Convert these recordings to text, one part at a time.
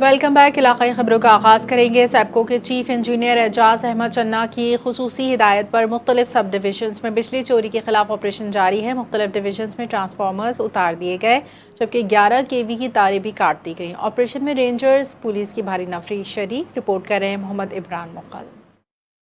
Welcome back. इलाकाई खबरों का आगाज़ करेंगे। सैपको के चीफ इंजीनियर एजाज अहमद चन्ना की खुसूसी हिदायत पर मुख्तलिफ सब डिविजन्स में बिजली चोरी के खिलाफ ऑपरेशन जारी है। मुख्तलिफ डिविजन्स में ट्रांसफार्मर्स उतार दिए गए जबकि 11 kV की तारें भी काट दी गईं। ऑपरेशन में रेंजर्स पुलिस की भारी नफरी शरीक। रिपोर्ट कर रहे हैं मोहम्मद इमरान मुक़ल।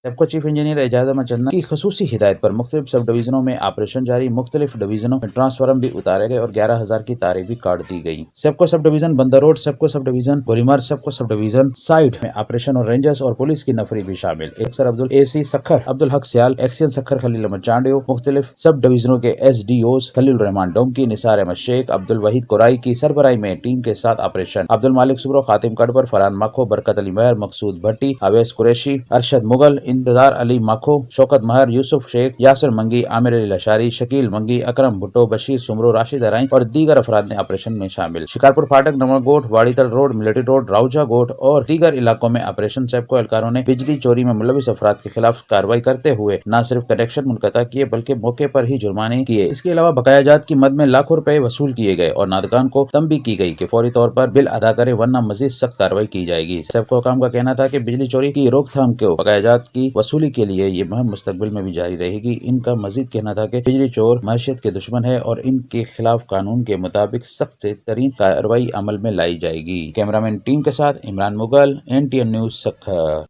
सैपको चीफ इंजीनियर एजाज अहमद चन्ना की खसूसी हिदायत पर मुख्तलिफ सब डिवीजनों में ऑपरेशन जारी। मुख्तलिफ डिवीजनों में ट्रांसफार्मर भी उतारे गए और 11,000 की तारें भी काट दी गई। सैपको सब डिवीजन बंदर road, सैपको sub division गोलीमार, सैपको sub division side में ऑपरेशन और रेंजर्स और पुलिस की नफरी भी शामिल। अक्सर अब्दुल एसी सखर, अब्दुल हक सियाल, एक्सियन सखर, खलील अहमद चांडियो, मुख्तलिफ सब डिवीजनों के SDOs खलील रहमान डोमकी, निसार अहमद शेख, अब्दुल वहीद कुराई की सरबराही में टीम के साथ ऑपरेशन। अब्दुल मालिक सुब्रो, खातिम कटबर, फरहान मखो, बरकत अली महर, मकसूद भट्टी, अवैस कुरैशी, अरशद मुगल, इंतजार अली मखो, शौकत महर, यूसुफ शेख, यासिर मंगी, आमिर अली लशारी, शकील मंगी, अकरम भुट्टो, बशीर सुमरो, राशिद अराई और दीगर अफराद ने ऑपरेशन में शामिल। शिकारपुर फाटक, नवागोट, वाड़ीतल रोड, मिलिट्री रोड, राउजा गोट और दीगर इलाकों में ऑपरेशन। सैपको एहलकारों ने बिजली चोरी में मुलविस अफराद के खिलाफ कार्रवाई करते हुए न सिर्फ कनेक्शन मुनक़ता किए बल्कि मौके पर ही जुर्माने किए। इसके अलावा बकायाजात की मद में लाखों रुपए वसूल किए गए और नादगान को तंबी की गई कि फौरी तौर पर बिल अदा करे वरना मजीद सख्त कार्रवाई की जाएगी। सैपको हुकाम का कहना था कि बिजली चोरी की रोकथाम को बकायाजात की वसूली के लिए ये मुहिम मुस्तकबिल में भी जारी रहेगी। इनका मजीद कहना था कि बिजली चोर मैशियत के दुश्मन है और इनके खिलाफ कानून के मुताबिक सख्त से तरीन कार्रवाई अमल में लाई जाएगी। कैमरामैन टीम के साथ इमरान मुगल, NTN न्यूज़ सखर।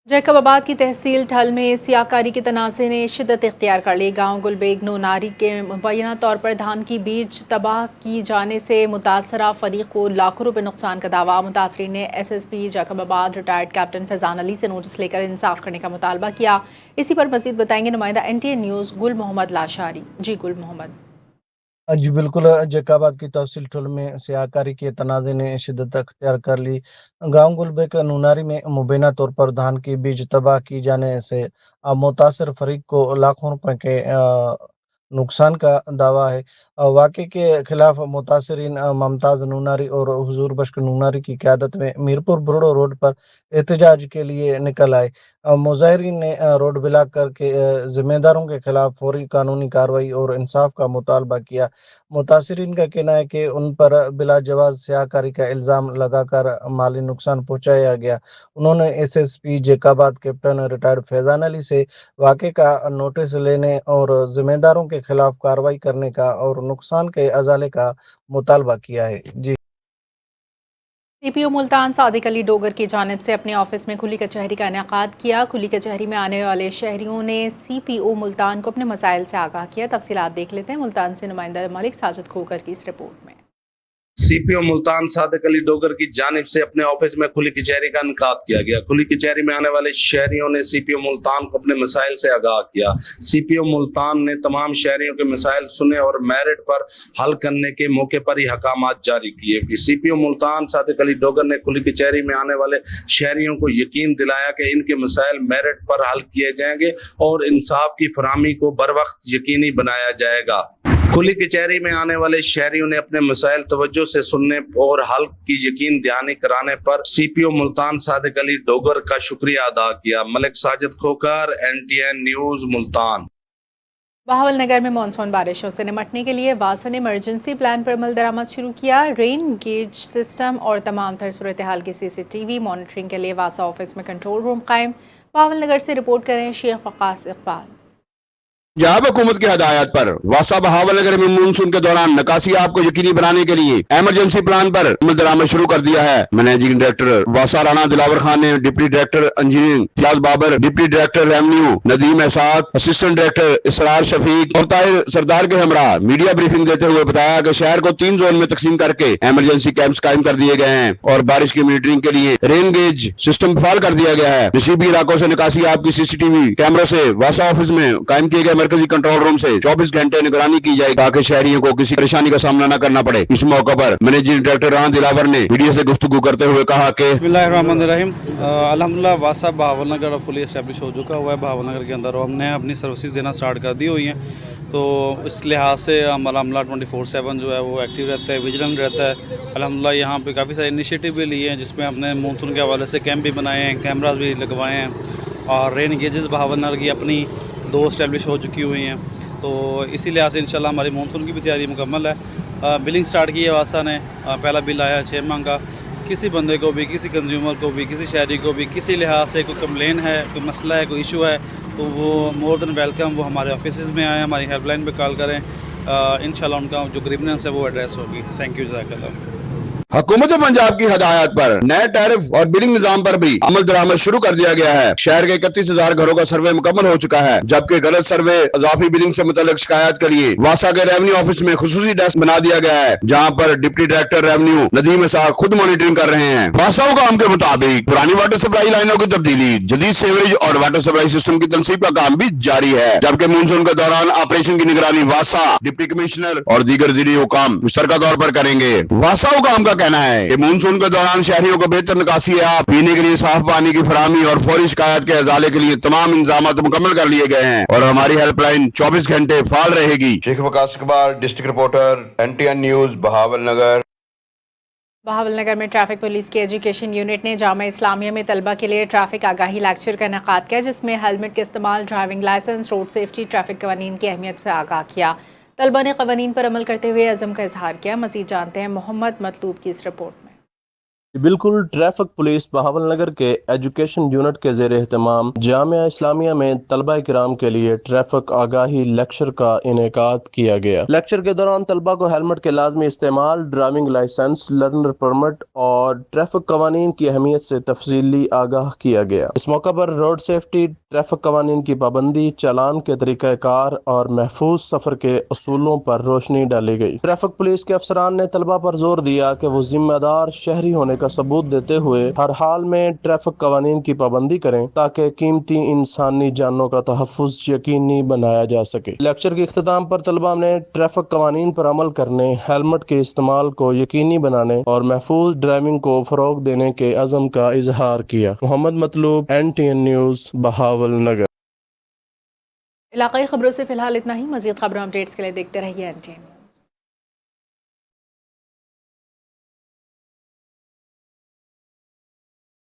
जैकबाबाद की तहसील ठल में सियाकारी के तनाज़े ने शिद्दत इख्तियार कर ली। गांव गुलबेग नूनारी के मुबैना तौर पर धान की बीज तबाह की जाने से मुतासरा फरीक को लाखों रुपए नुकसान का दावा। मुतासरीन ने SSP Jacobabad retired captain Faizan Ali से नोटिस लेकर इंसाफ करने का मुतालबा किया। इसी पर मजीद बताएंगे नुमाइंदा NTN न्यूज़ गुल मोहम्मद लाशारी। जी गुल मोहम्मद। जी बिल्कुल। जैकाबाद की तहसील ठुल में सियाकारी के तनाज़े ने शिद्दत अख्तियार कर ली। गांव गुलबेग नूनारी में मुबैना तौर पर धान की बीज तबाह की जाने से मुतासर फरीक को लाखों रुपए के नुकसान का दावा है। वाक़े के खिलाफ मुतासरीन मुमताज़ नूनारी और हुजूर बख्श नूनारी की क़यादत में मीरपुर बुरड़ो रोड पर एहतजाज के लिए निकल आए। मुज़ाहिरीन ने रोड ब्लॉक करके जिम्मेदारों के खिलाफ फौरी कानूनी कार्रवाई और इंसाफ का मुतालबा किया। मुतासरीन का कहना है कि उन पर बिला जवाज़ सियाकारी का इल्ज़ाम लगाकर माली नुकसान पहुँचाया गया। उन्होंने SSP Jacobabad captain retired Faizan Ali से वाक़े का नोटिस लेने और जिम्मेदारों के खिलाफ कार्रवाई करने का और नुकसान के अजाले का मुतालबा किया है। जी। CPO मुल्तान सादिक अली डोगर की जानिब से अपने ऑफिस में खुली कचहरी का इनेकाद किया। खुली कचहरी में आने वाले शहरियों ने CPO मुल्तान को अपने मसाइल से आगाह किया। तफसीलात देख लेते हैं मुल्तान से नुमाइंदा मलिक साजिद खोकर की इस रिपोर्ट में। CPO मुल्तान सादिक अली डोगर की जानिब से अपने ऑफिस में खुली कचहरी का इनेकाद किया गया। खुली कचहरी में आने वाले शहरियों ने CPO मुल्तान को अपने मसाइल से आगाह किया। CPO मुल्तान ने तमाम शहरियों के मसाइल सुने और मेरिट पर हल करने के मौके पर ही हकामात जारी किए। CPO मुल्तान सादिक अली डोगर ने खुली कचहरी में आने वाले शहरियों को यकीन दिलाया कि इनके मसाइल मेरिट पर हल किए जाएंगे और इंसाफ की फराहमी को बर वक्त यकीनी बनाया जाएगा। खुली कचहरी में आने वाले शहरियों ने अपने मसाइल तवज्जो से सुनने और हल की यकीन दहानी कराने पर CPO मुल्तान सादिक अली डोगर का शुक्रिया अदा किया। मलिक साजिद खोकर, NTN न्यूज़ मुल्तान। बहावल नगर में मानसून बारिशों से निपटने के लिए वासा ने इमरजेंसी प्लान पर अमल दरामद शुरू किया। रेन गेज सिस्टम और तमाम तर सूरत हाल की CCTV मॉनिटरिंग के लिए वासा ऑफिस में कंट्रोल रूम कायम। बहावल नगर से रिपोर्ट करें शेख वकास इकबाल। पंजाब हुकूमत की हदायत पर वासा बहावल नगर में मानसून के दौरान निकासियात को यकीनी बनाने के लिए इमरजेंसी प्लान पर अमल दरामद शुरू कर दिया है। मैनेजिंग डायरेक्टर वासा राणा दिलावर खान ने deputy director engineering Fayyaz Babar, deputy director revenue Nadeem एहसाक, असिस्टेंट डायरेक्टर इसरार शफीक और ताहिर सरदार के हमरा मीडिया ब्रीफिंग देते हुए बताया कि शहर को 3 जोन में तकसीम करके इमरजेंसी कैंप्स कायम कर दिए गए हैं और बारिश की मॉनिटरिंग के लिए रेन गेज सिस्टम फाल कर दिया गया है। नसीबी इलाकों से निकासियात की CCTV कैमरों से वासा ऑफिस में कायम किए गए मरकजी कंट्रोल रूम से 24 घंटे निगरानी की जाएगी ताकि शहरियों को किसी परेशानी का सामना न करना पड़े। इस मौके पर मैनेजिंग डायरेक्टर राणा दिलावर ने मीडिया से गुफ्तगू करते हुए कहा कि बिस्मिल्लाहिर्रहमानिर्रहीम, अल्हम्दुलिल्लाह वासा बहावल नगर फुली एस्टेब्लिश हो चुका हुआ है। बहावल नगर के अंदर हमने अपनी सर्विसेज देना स्टार्ट कर दी हुई हैं, तो इस लिहाज से हमारा अमला 24/7 जो है वो एक्टिव रहता है, विजिलेंट रहता है। अल्हम्दुलिल्लाह यहाँ पे काफ़ी सारे इनिशिएटिव भी लिए हैं जिसमें हमने मानसून के हवाले से कैंप भी बनाए हैं, कैमराज भी लगवाए हैं और रेन गेजेस बहावल नगर की अपनी 2 एस्टेब्लिश हो चुकी हुई हैं। तो इसी लिहाज से इंशाल्लाह हमारी मानसून की भी तैयारी मुकम्मल है। बिलिंग स्टार्ट की है वासा ने, पहला बिल आया 6 माह का किसी बंदे को भी, किसी कंज्यूमर को भी, किसी शहरी को भी किसी लिहाज से कोई कंप्लेन है, कोई मसला है, कोई इशू है, तो वो मोर देन वेलकम, वो हमारे ऑफिस में आएँ, हमारी हेल्पलाइन पे कॉल करें। इंशाल्लाह उनका जो ग्रीवनेंस है वो एड्रेस होगी। थैंक यू, जज़ाकल्लाह। हुकूमत पंजाब की हदायत पर नए टैरिफ और बिलिंग निजाम पर भी अमल दरामद शुरू कर दिया गया है। शहर के 31,000 घरों का सर्वे मुकम्मल हो चुका है, जबकि गलत सर्वे, इजाफी बिलिंग से मुतल्लिक शिकायत के लिए वासा के रेवेन्यू ऑफिस में खुसूसी डेस्क बना दिया गया है, जहां पर deputy director revenue Nadeem Ishaq खुद मॉनिटरिंग कर रहे हैं। वासा हुकाम के मुताबिक पुरानी वाटर सप्लाई लाइनों की तब्दीली, जदीद सीवरेज और वाटर सप्लाई सिस्टम की तनसीब का काम भी जारी है, जबकि मानसून के दौरान ऑपरेशन की निगरानी वासा, डिप्टी कमिश्नर और दीगर जिली हुकाम मुश्तरका तौर पर करेंगे। वासा हुकाम का कहना है कि मानसून के दौरान शहरियों को बेहतर निकासी, पीने के लिए साफ पानी की फराहमी और फौरी शिकायत के इजाले के लिए तमाम इंतजाम मुकम्मल कर लिए गए हैं और हमारी हेल्पलाइन 24 घंटे फाल रहेगी। Sheikh Waqas Iqbal, district reporter, NTN news, Bahawalnagar. Bahawalnagar में ट्रैफिक पुलिस की एजुकेशन यूनिट ने जामा इस्लामिया में तलबा के लिए ट्रैफिक आगाही लेक्चर का इनेकाद किया, जिसमें हेलमेट के इस्तेमाल, driving license, road safety, traffic कवानीन की अहमियत से आगाह किया। तलबा ने कवानीन पर अमल करते हुए अज़म का इजहार किया। मज़ीद जानते हैं मोहम्मद मतलूब की इस रिपोर्ट में। बिल्कुल, ट्रैफिक पुलिस बहावलनगर के एजुकेशन यूनिट के ज़ेर एहतमाम जामिया इस्लामिया में तलबा किराम के लिए ट्रैफिक आगाही लेक्चर का इनेकाद किया गया। लेक्चर के दौरान तलबा को हेलमेट के लाजमी इस्तेमाल, ड्राइविंग लाइसेंस, लर्नर परमिट और ट्रैफिक कवानीन की अहमियत से तफसीली आगाह किया गया। इस मौका पर रोड सेफ्टी, ट्रैफिक कवानीन की पाबंदी, चालान के तरीक़ाकार और महफूज सफ़र के असूलों पर रोशनी डाली गई। ट्रैफिक पुलिस के अफसरान ने तलबा पर जोर दिया कि वो जिम्मेदार शहरी होने का सबूत देते हुए हर हाल में ट्रैफिक कवानीन की पाबंदी करें, ताकि कीमती इंसानी जानों का तहफ़्फ़ुज़ यकीनी बनाया जा सके। लेक्चर के इख्तिताम पर तलबा ने ट्रैफिक कवानीन पर अमल करने, हेलमेट के इस्तेमाल को यकीनी बनाने और महफूज ड्राइविंग को फ़रोग़ देने के अज़म का इजहार किया। Mohammad Matloob, NTN news, Bahawalnagar. इलाकाई खबरों से फिलहाल इतना ही। मज़ीद खबरों अपडेट्स के लिए देखते रहिए NTN।